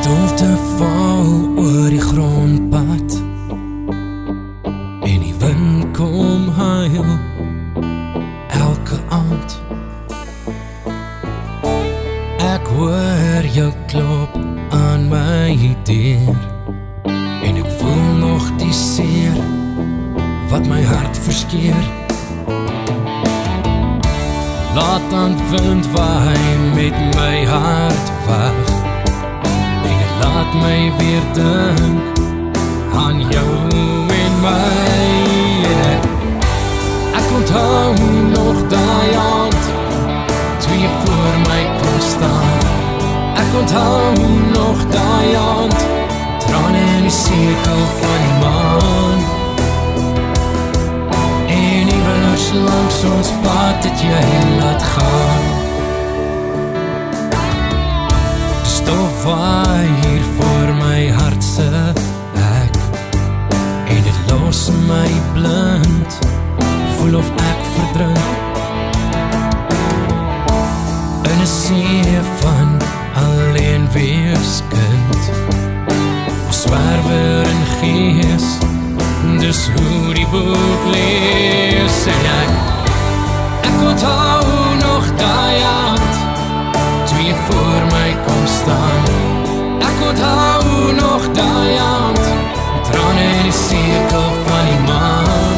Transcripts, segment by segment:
Stilte val oor die grondpad en die wind kom huil elke aand. Ek hoor jou klop aan my deur en ek voel nog die seer wat my hart verskeer. Laat aan wind waai met my hart weg en het laat my weer dink aan jou en my. Ek onthou nog daai aand toe jy voor my kon staan. Ek onthou nog daai aand, trane in die sirkel van die maan. En iewers langs ons pad het jy laat gaan. Stof waai hier voor my hartse ek en dit los my blind, voel of ek verdrink in 'n see van alleen weeskind, swerwer in gees, dis hoe die boek lees. En ek onthou nog daai aand toe jy voor my kom staan. Ek onthou nog daai aand, trane in die sirkel van die maan.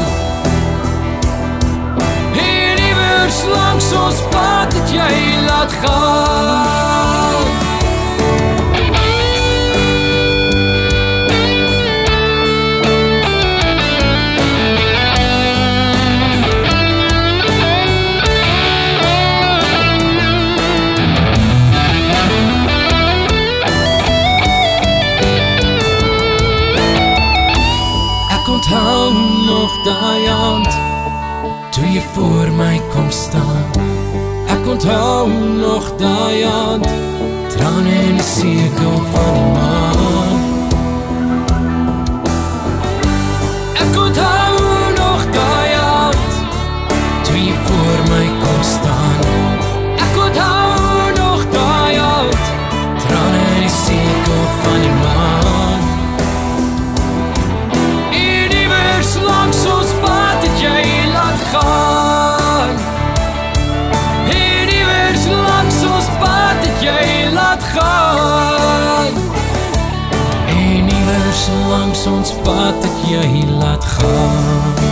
En iewers langs ons pad het jy laat gaan. Onthou nog daai aand toe jy voor my kom staan. Ek onthou nog daai aand, trane in die sirkel van die maan. Ek onthou nog daai aand toe jy voor my kom staan. Ek onthou nog daai aand, trane in die sirkel van die maan. Langs ons pad het jy laat gaan. En iewers langs ons pad het jy laat gaan. En iewers langs ons pad het jy laat gaan.